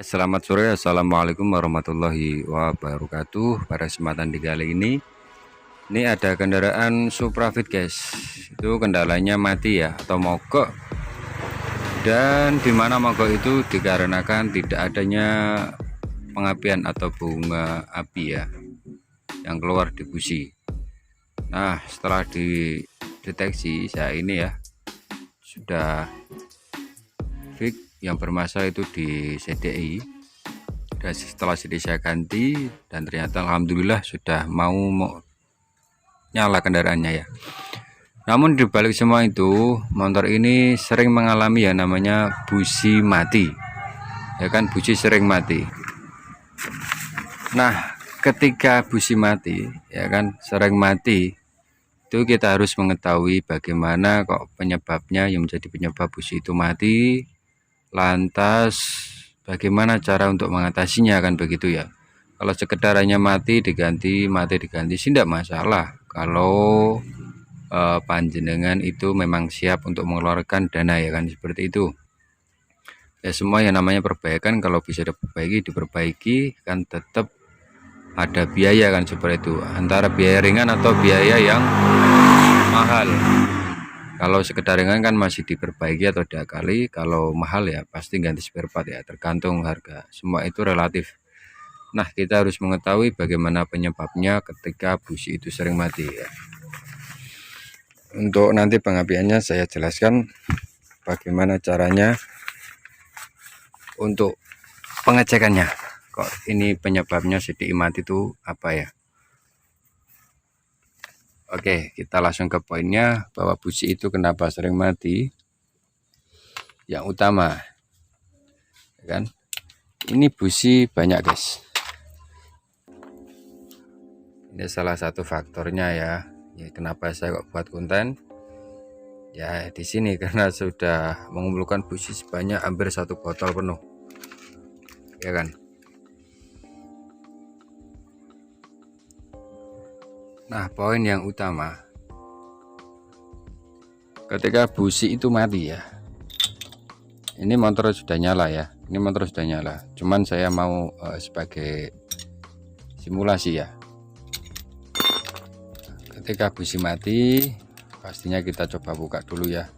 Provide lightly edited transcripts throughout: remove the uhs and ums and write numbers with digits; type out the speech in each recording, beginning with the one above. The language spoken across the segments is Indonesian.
Selamat sore, assalamualaikum warahmatullahi wabarakatuh. Pada kesempatan di kali ini ada kendaraan Suprafit guys. Itu kendalanya mati ya atau mogok. Dan dimana mogok itu dikarenakan tidak adanya pengapian atau bunga api ya yang keluar di busi. Nah, setelah dideteksi saya ini ya sudah fix yang bermasalah itu di CDI. Dan setelah saya ganti dan ternyata alhamdulillah sudah mau nyala kendaraannya ya. Namun dibalik semua itu, motor ini sering mengalami ya namanya busi mati, ya kan, busi sering mati. Nah, ketika busi mati, ya kan, sering mati, itu kita harus mengetahui bagaimana kok penyebabnya yang menjadi penyebab busi itu mati, lantas bagaimana cara untuk mengatasinya, kan begitu ya. Kalau sekedar hanya mati diganti sih tidak masalah. Kalau panjenengan itu memang siap untuk mengeluarkan dana ya kan, seperti itu ya. Semua yang namanya perbaikan kalau bisa diperbaiki kan tetap ada biaya kan, seperti itu, antara biaya ringan atau biaya yang mahal. Kalau sekedar ringan kan masih diperbaiki atau diakali, kalau mahal ya pasti ganti spare part ya, tergantung harga, semua itu relatif. Nah, kita harus mengetahui bagaimana penyebabnya ketika busi itu sering mati ya. Untuk nanti pengapiannya saya jelaskan bagaimana caranya untuk pengecekannya. Kok ini penyebabnya CDI mati itu apa ya? Oke, kita langsung ke poinnya, bahwa busi itu kenapa sering mati. Yang utama, kan? Ini busi banyak guys. Ini salah satu faktornya ya. Kenapa saya kok buat konten? Ya di sini karena sudah mengumpulkan busi sebanyak hampir 1 botol penuh, ya kan. Nah, poin yang utama, ketika busi itu mati ya. Ini motor sudah nyala ya. Ini motor sudah nyala. Cuman saya mau sebagai simulasi ya. Ketika busi mati, pastinya kita coba buka dulu ya,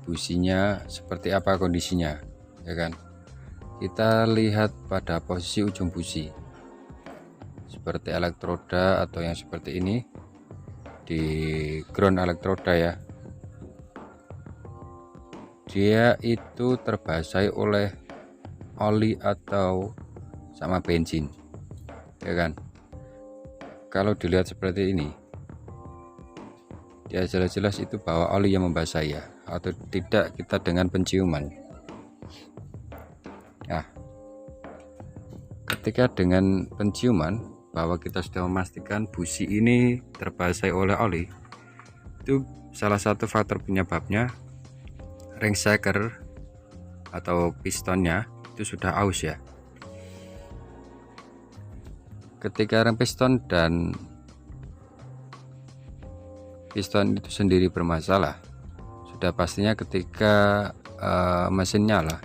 businya seperti apa kondisinya, ya kan. Kita lihat pada posisi ujung busi, seperti elektroda atau yang seperti ini, di ground elektroda ya, dia itu terbasahi oleh oli atau sama bensin, ya kan. Kalau dilihat seperti ini, ya jelas-jelas itu bahwa oli yang membasahi ya, atau tidak kita dengan penciuman. Nah, ketika dengan penciuman bahwa kita sudah memastikan busi ini terbasahi oleh oli, itu salah satu faktor penyebabnya ring shaker atau pistonnya itu sudah aus ya. Ketika rem piston dan piston itu sendiri bermasalah, sudah pastinya ketika mesin nyala,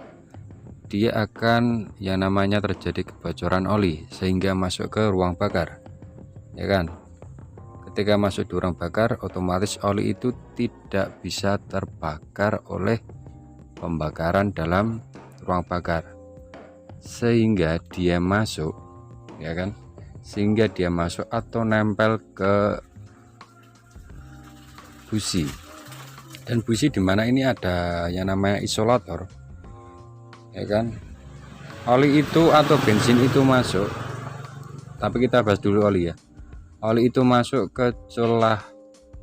dia akan yang namanya terjadi kebocoran oli sehingga masuk ke ruang bakar, ya kan. Ketika masuk di ruang bakar, otomatis oli itu tidak bisa terbakar oleh pembakaran dalam ruang bakar, sehingga dia masuk, ya kan, sehingga dia masuk atau nempel ke busi. Dan busi dimana ini ada yang namanya isolator, ya kan. Oli itu atau bensin itu masuk, tapi kita bahas dulu oli ya. Oli itu masuk ke celah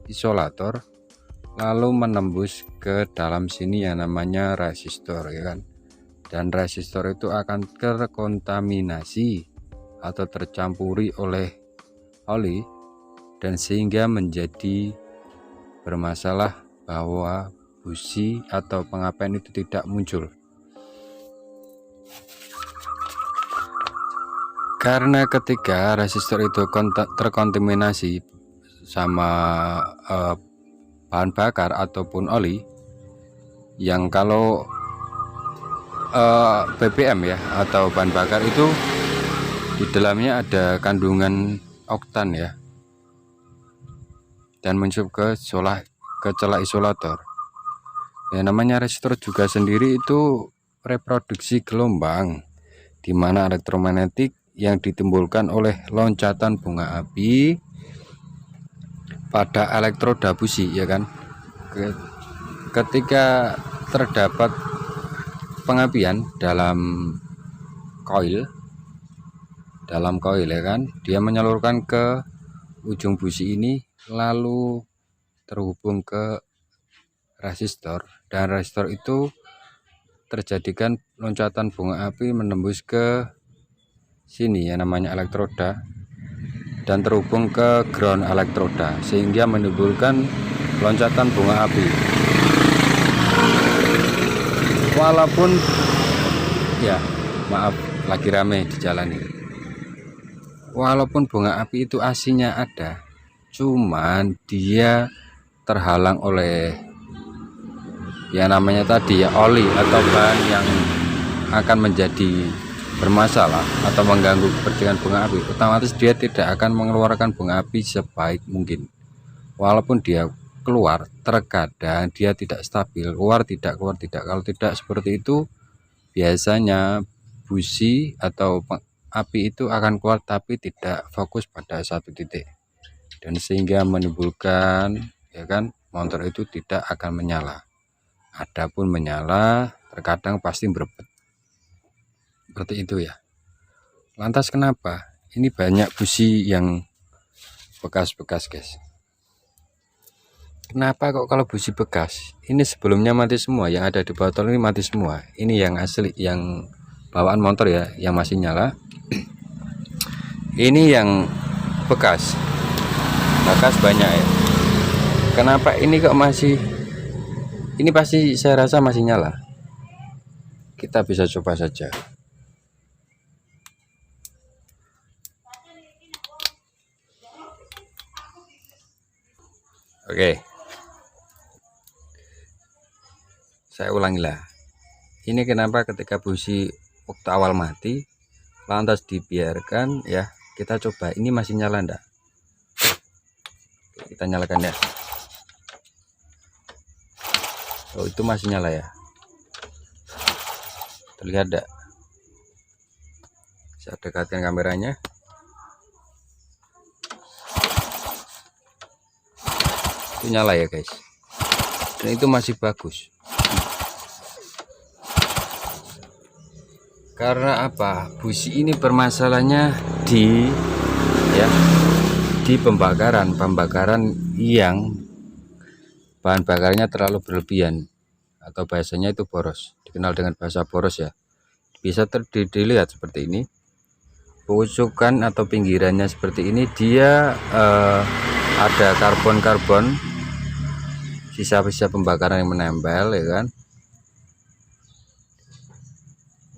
isolator, lalu menembus ke dalam sini yang namanya resistor, ya kan. Dan resistor itu akan terkontaminasi atau tercampuri oleh oli, dan sehingga menjadi bermasalah bahwa busi atau pengapian itu tidak muncul. Karena ketika resistor itu terkontaminasi sama bahan bakar ataupun oli, yang kalau BBM ya, atau bahan bakar itu di dalamnya ada kandungan oktan ya, dan mencukup ke celah isolator. Ya, namanya resistor juga sendiri itu reproduksi gelombang, di mana elektromagnetik yang ditimbulkan oleh loncatan bunga api pada elektroda busi, ya kan. Ketika terdapat pengapian dalam koil ya kan, dia menyalurkan ke ujung busi ini, lalu terhubung ke resistor, dan resistor itu terjadikan loncatan bunga api menembus ke sini ya, namanya elektroda, dan terhubung ke ground elektroda, sehingga menimbulkan loncatan bunga api. Walaupun ya, maaf lagi rame di jalan ini, walaupun bunga api itu aslinya ada, cuman dia terhalang oleh ya namanya tadi ya, oli atau bahan yang akan menjadi bermasalah atau mengganggu kebersihan bunga api. Otomatis dia tidak akan mengeluarkan bunga api sebaik mungkin. Walaupun dia keluar, terkadang dia tidak stabil, keluar tidak. Kalau tidak seperti itu, biasanya busi atau api itu akan keluar tapi tidak fokus pada satu titik, dan sehingga menimbulkan ya kan, motor itu tidak akan menyala. Adapun menyala terkadang pasti berebet, seperti itu ya. Lantas kenapa ini banyak busi yang bekas-bekas, guys? Kenapa kok kalau busi bekas ini sebelumnya mati semua, yang ada di botol ini mati semua? Ini yang asli, yang bawaan motor ya, yang masih nyala. Ini yang bekas banyak ya. Kenapa ini kok masih, ini pasti saya rasa masih nyala. Kita bisa coba saja. Oke, saya ulangi lah. Ini kenapa ketika busi waktu awal mati lantas dibiarkan ya. Kita coba, ini masih nyala enggak? Kita nyalakan ya. Oh, itu masih nyala ya, terlihat enggak? Saya dekatkan kameranya. Itu nyala ya guys, dan itu masih bagus. Karena apa? Busi ini permasalahannya di pembakaran yang bahan bakarnya terlalu berlebihan, atau bahasanya itu boros, dikenal dengan bahasa boros ya. Bisa dilihat seperti ini, pucukan atau pinggirannya seperti ini, dia ada karbon sisa-sisa pembakaran yang menempel ya kan.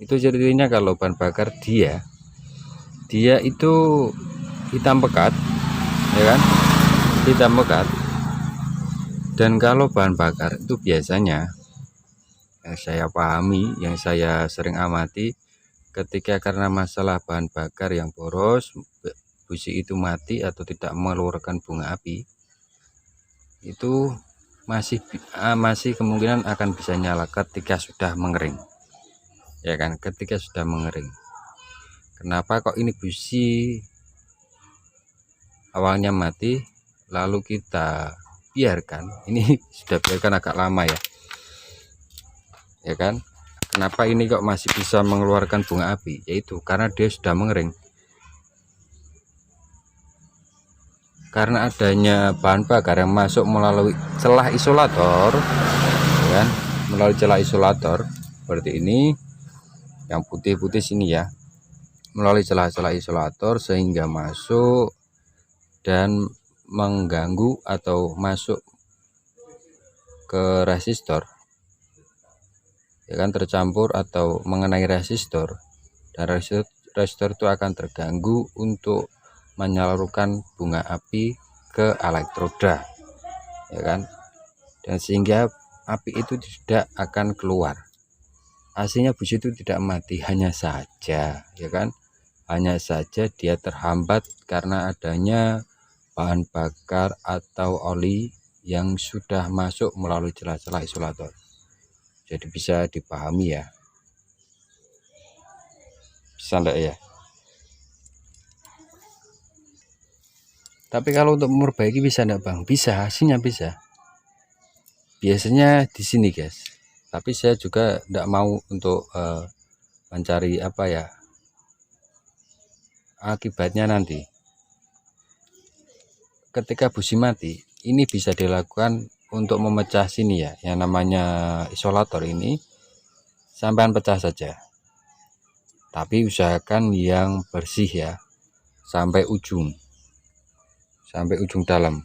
Itu jadinya kalau bahan bakar dia itu hitam pekat ya kan, hitam pekat. Dan kalau bahan bakar itu biasanya yang saya pahami, yang saya sering amati, ketika karena masalah bahan bakar yang boros, busi itu mati atau tidak mengeluarkan bunga api, itu masih kemungkinan akan bisa nyala ketika sudah mengering ya kan, ketika sudah mengering. Kenapa kok ini busi awalnya mati lalu kita biarkan, ini sudah biarkan agak lama ya kan. Kenapa ini kok masih bisa mengeluarkan bunga api? Yaitu karena dia sudah mengering, karena adanya bahan bakar yang masuk melalui celah isolator ya kan, melalui celah isolator seperti ini, yang putih-putih sini ya, melalui celah-celah isolator sehingga masuk dan mengganggu atau masuk ke resistor ya kan, tercampur atau mengenai resistor, dan resistor itu akan terganggu untuk menyalurkan bunga api ke elektroda ya kan, dan sehingga api itu tidak akan keluar aslinya busi itu tidak mati, hanya saja ya kan, hanya saja dia terhambat karena adanya bahan bakar atau oli yang sudah masuk melalui celah-celah isolator. Jadi bisa dipahami ya, bisa enggak ya? Tapi kalau untuk memperbaiki bisa enggak bang? Bisa, hasilnya bisa. Biasanya di sini guys. Tapi saya juga enggak mau untuk mencari apa ya, akibatnya nanti. Ketika busi mati, ini bisa dilakukan untuk memecah sini ya, yang namanya isolator ini, sampai pecah saja. Tapi usahakan yang bersih ya, sampai ujung dalam.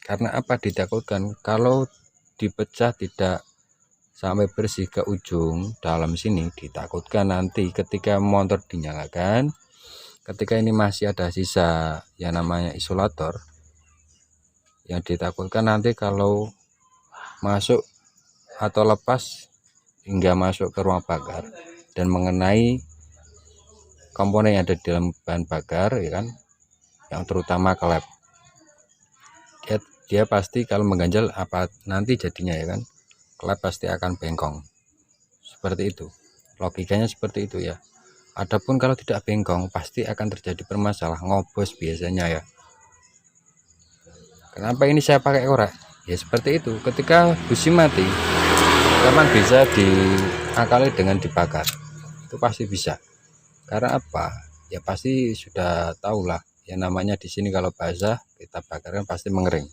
Karena apa ditakutkan kalau dipecah tidak sampai bersih ke ujung dalam sini, ditakutkan nanti ketika motor dinyalakan, ketika ini masih ada sisa yang namanya isolator, yang ditakutkan nanti kalau masuk atau lepas hingga masuk ke ruang bakar dan mengenai komponen yang ada di dalam bahan bakar ya kan, yang terutama klep, dia pasti kalau mengganjal apa nanti jadinya ya kan, klep pasti akan bengkong. Seperti itu logikanya, seperti itu ya. Adapun kalau tidak bengkong pasti akan terjadi permasalahan ngobos biasanya ya. Kenapa ini saya pakai korek? Ya seperti itu, ketika busi mati memang bisa diakali dengan dibakar, itu pasti bisa. Karena apa? Ya pasti sudah tahulah yang namanya di sini kalau basah kita bakarkan pasti mengering.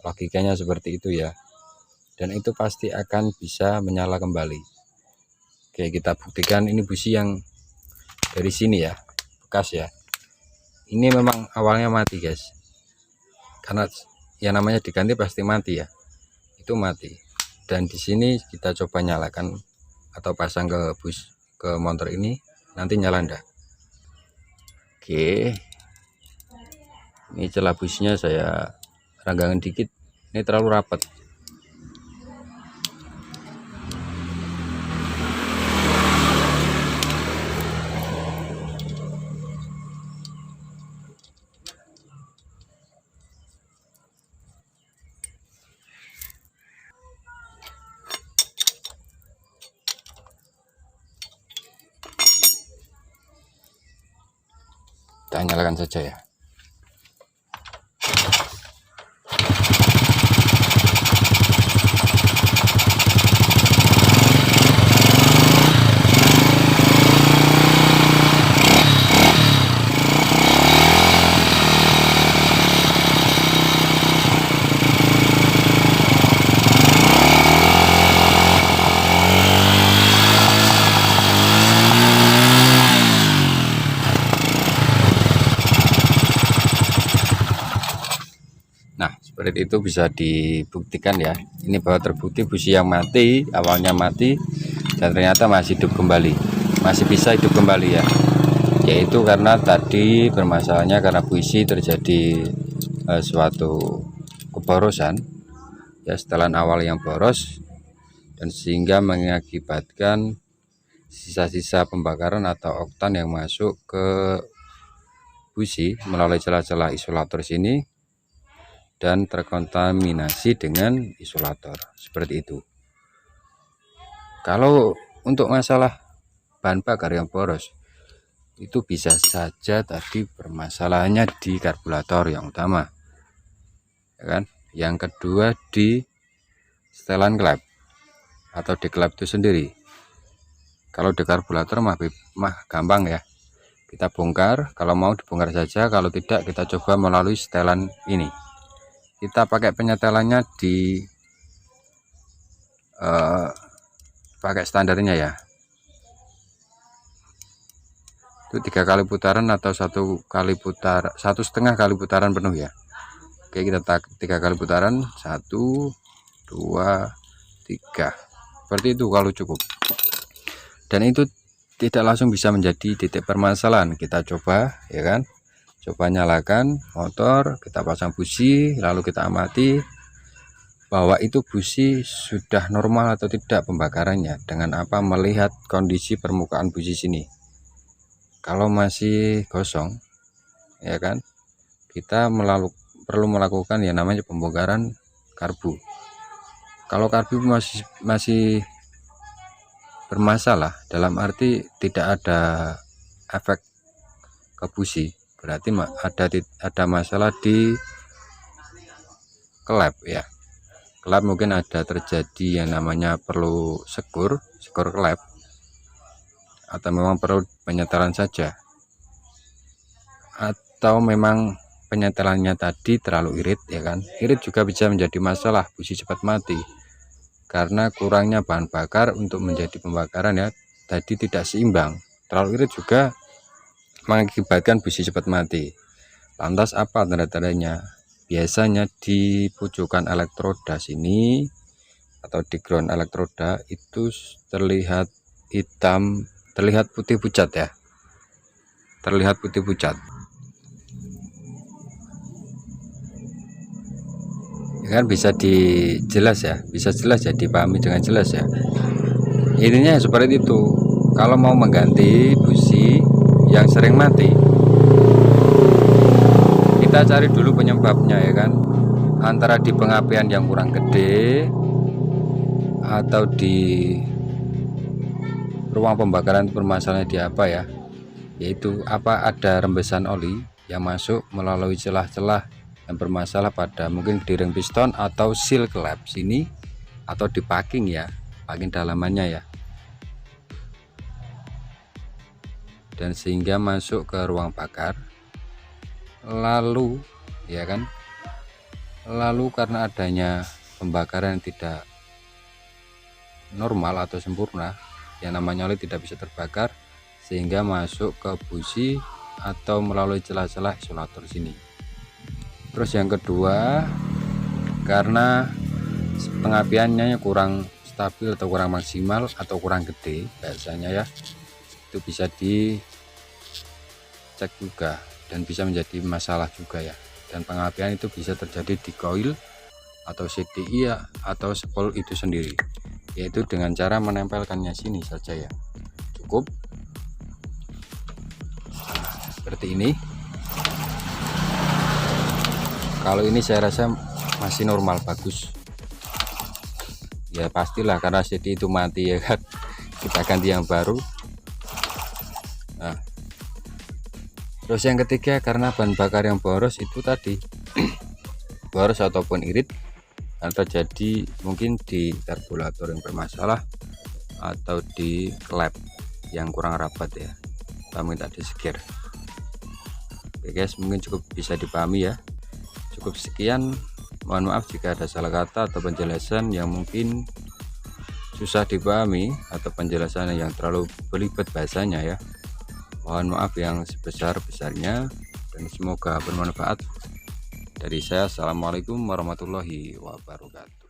Logikanya seperti itu ya. Dan itu pasti akan bisa menyala kembali. Oke, kita buktikan ini busi yang dari sini ya, bekas ya. Ini memang awalnya mati guys. Karena yang namanya diganti pasti mati ya, itu mati. Dan di sini kita coba nyalakan atau pasang ke motor ini, nanti nyala enggak. Oke, ini celah busnya saya renggangan dikit, ini terlalu rapat. Kita nyalakan saja ya. Nah seperti itu bisa dibuktikan ya, ini bahwa terbukti busi yang mati awalnya mati dan ternyata masih hidup kembali, masih bisa hidup kembali ya. Yaitu karena tadi permasalahannya karena busi terjadi suatu keborosan ya, setelan awal yang boros, dan sehingga mengakibatkan sisa-sisa pembakaran atau oktan yang masuk ke busi melalui celah-celah isolator sini dan terkontaminasi dengan isolator, seperti itu. Kalau untuk masalah bahan bakar yang boros, itu bisa saja tadi permasalahannya di karburator yang utama ya kan. Yang kedua di setelan klep atau di klep itu sendiri. Kalau di karburator mah gampang ya, kita bongkar, kalau mau dibongkar saja, kalau tidak kita coba melalui setelan ini. Kita pakai penyetelannya di pakai standarnya ya, itu 3 kali putaran atau 1,5 kali putaran penuh ya. Oke, kita 3 kali putaran, 1 2 3, seperti itu kalau cukup. Dan itu tidak langsung bisa menjadi titik permasalahan. Kita coba ya kan, coba nyalakan motor, kita pasang busi, lalu kita amati bahwa itu busi sudah normal atau tidak pembakarannya. Dengan apa? Melihat kondisi permukaan busi sini. Kalau masih gosong, ya kan, kita perlu melakukan yang namanya pembongkaran karbu. Kalau karbu masih bermasalah, dalam arti tidak ada efek ke busi, berarti ada masalah di klep ya. Klep mungkin ada terjadi yang namanya perlu sekur klep, atau memang perlu penyetelan saja, atau memang penyetelannya tadi terlalu irit, ya kan. Irit juga bisa menjadi masalah, busi cepat mati karena kurangnya bahan bakar untuk menjadi pembakaran ya, tadi tidak seimbang. Terlalu irit juga mengakibatkan busi cepat mati. Lantas apa tanda-tandanya? Biasanya di pucukan elektroda sini atau di ground elektroda itu terlihat hitam, terlihat putih pucat ya, terlihat putih pucat ya kan. Bisa jelas ya, dipahami dengan jelas ya. Intinya seperti itu. Kalau mau mengganti busi yang sering mati, kita cari dulu penyebabnya ya kan, antara di pengapian yang kurang gede atau di ruang pembakaran permasalahannya di apa ya, yaitu apa ada rembesan oli yang masuk melalui celah-celah yang bermasalah pada mungkin di ring piston atau seal klep sini, atau di packing ya, packing dalamannya ya, dan sehingga masuk ke ruang bakar. Lalu ya kan, lalu karena adanya pembakaran yang tidak normal atau sempurna, yang namanya oli tidak bisa terbakar, sehingga masuk ke busi atau melalui celah-celah isolator sini. Terus yang kedua, karena pengapiannya kurang stabil atau kurang maksimal atau kurang gede biasanya ya, itu bisa dicek juga dan bisa menjadi masalah juga ya. Dan pengapian itu bisa terjadi di koil atau CDI ya, atau spol itu sendiri, yaitu dengan cara menempelkannya sini saja ya, cukup seperti ini. Kalau ini saya rasa masih normal, bagus ya, pastilah karena CDI itu mati ya kan, kita ganti yang baru. Nah, terus yang ketiga, karena bahan bakar yang boros itu tadi boros ataupun irit, dan terjadi mungkin di karburator yang bermasalah atau di klep yang kurang rapat ya, kami minta disekir. Oke guys, mungkin cukup bisa dipahami ya. Cukup sekian, mohon maaf jika ada salah kata atau penjelasan yang mungkin susah dipahami atau penjelasan yang terlalu belibet bahasanya ya. Mohon maaf yang sebesar-besarnya, dan semoga bermanfaat. Dari saya, assalamualaikum warahmatullahi wabarakatuh.